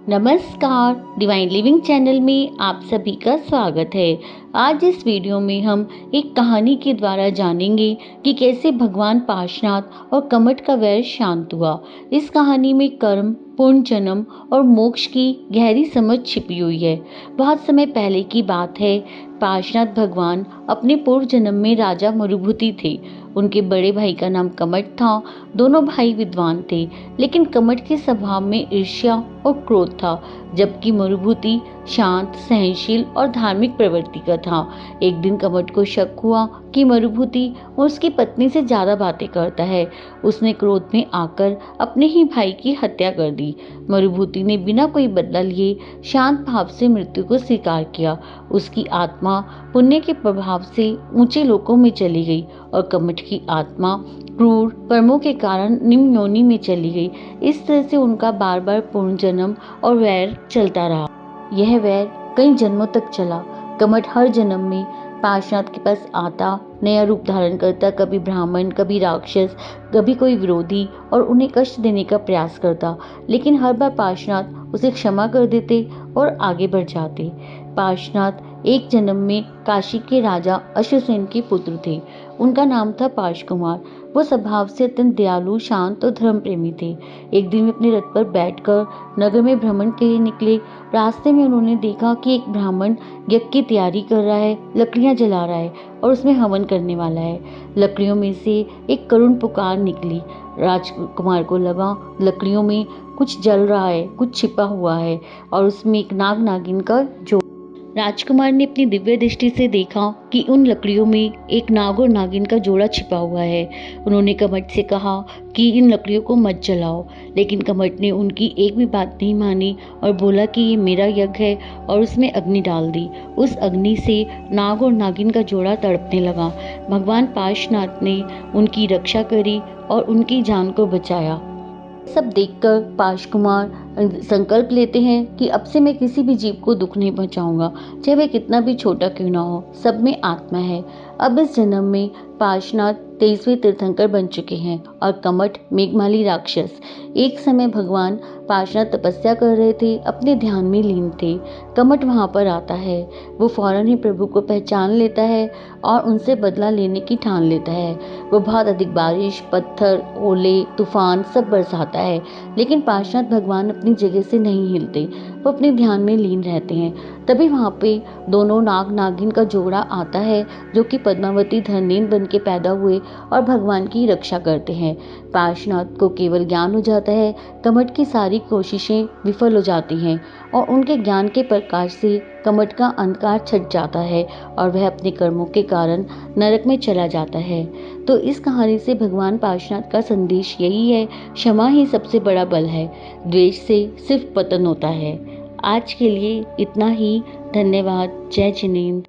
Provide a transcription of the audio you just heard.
नमस्कार, divine living channel में आप सभी का स्वागत है। आज इस वीडियो में हम एक कहानी के द्वारा जानेंगे कि कैसे भगवान पार्शनाथ और कमठ का वैर शांत हुआ। इस कहानी में कर्म, पुण्य जन्म और मोक्ष की गहरी समझ छिपी हुई है। बहुत समय पहले की बात है। पार्शनाथ भगवान अपने पूर्व जन्म में राजा मरुभूति थे। उनके बड़े भाई का नाम कमठ था। दोनों भाई विद्वान थे, लेकिन कमठ के स्वभाव में ईर्ष्या और क्रोध था, जबकि मरुभूति शांत, सहनशील और धार्मिक प्रवृत्ति का था। एक दिन कमठ को शक हुआ कि मरुभूति उसकी पत्नी से ज्यादा बातें करता है। उसने क्रोध में आकर अपने ही भाई की हत्या कर दी। मरुभूति ने बिना कोई बदला लिए शांत भाव से मृत्यु को स्वीकार किया। उसकी आत्मा पुण्य के प्रभाव से ऊंचे लोकों में चली गई और कमठ की आत्मा क्रूर कर्मों के कारण निम्न योनि में चली गई। इस तरह से उनका बार बार पुनर्जन्म और वैर चलता रहा। यह वैर कई जन्मों तक चला। कमठ हर जन्म में पार्शनाथ के पास आता, नया रूप धारण करता, कभी ब्राह्मण, कभी राक्षस, कभी कोई विरोधी, और उन्हें कष्ट देने का प्रयास करता। लेकिन हर बार पार्शनाथ उसे क्षमा कर देते और आगे बढ़ जाते। पार्शनाथ एक जन्म में काशी के राजा अश्वसेन के पुत्र थे। उनका नाम था पार्श कुमार। वो स्वभाव से अत्यंत दयालु, शांत और धर्म प्रेमी थे। एक दिन वे अपने रथ पर बैठकर नगर में भ्रमण के लिए निकले। रास्ते में उन्होंने देखा कि एक ब्राह्मण यज्ञ की तैयारी कर रहा है, लकड़ियां जला रहा है और उसमें हवन करने वाला है। लकड़ियों में से एक करुण पुकार निकली। राजकुमार को लगा लकड़ियों में कुछ जल रहा है, कुछ छिपा हुआ है और उसमें एक नाग नागिन का जोड़ा। राजकुमार ने अपनी दिव्य दृष्टि से देखा कि उन लकड़ियों में एक नाग और नागिन का जोड़ा छिपा हुआ है। उन्होंने कमठ से कहा कि इन लकड़ियों को मत जलाओ, लेकिन कमठ ने उनकी एक भी बात नहीं मानी और बोला कि ये मेरा यज्ञ है, और उसमें अग्नि डाल दी। उस अग्नि से नाग और नागिन का जोड़ा तड़पने लगा। भगवान पार्शनाथ ने उनकी रक्षा करी और उनकी जान को बचाया। सब देखकर पार्श कुमार संकल्प लेते हैं कि अब से मैं किसी भी जीव को दुख नहीं पहुंचाऊंगा, चाहे वह कितना भी छोटा क्यों ना हो। सब में आत्मा है। अब इस जन्म में पार्शनाथ 23वें तीर्थंकर बन चुके हैं और कमठ मेघमाली राक्षस। एक समय भगवान पार्शनाथ तपस्या कर रहे थे, अपने ध्यान में लीन थे। कमठ वहां पर आता है। वो फौरन ही प्रभु को पहचान लेता है और उनसे बदला लेने की ठान लेता है। वो बहुत अधिक बारिश, पत्थर, ओले, तूफान सब बरसाता है, लेकिन पार्शनाथ भगवान अपनी जगह से नहीं हिलते। वो अपने ध्यान में लीन रहते हैं। तभी वहां पे दोनों नाग नागिन का जोड़ा आता है, जो कि पद्मावती धरनेन बन के पैदा हुए और भगवान की रक्षा करते हैं। पार्शनाथ को केवल ज्ञान हो जाता है। कमठ की सारी कोशिशें विफल हो जाती हैं और उनके ज्ञान के प्रकाश से कमठ का अंधकार छट जाता है और वह अपने कर्मों के कारण नरक में चला जाता है। तो इस कहानी से भगवान पार्शनाथ का संदेश यही है, क्षमा ही सबसे बड़ा बल है। द्वेष से सिर्फ पतन होता है। आज के लिए इतना ही। धन्यवाद। जय जिनेंद्र।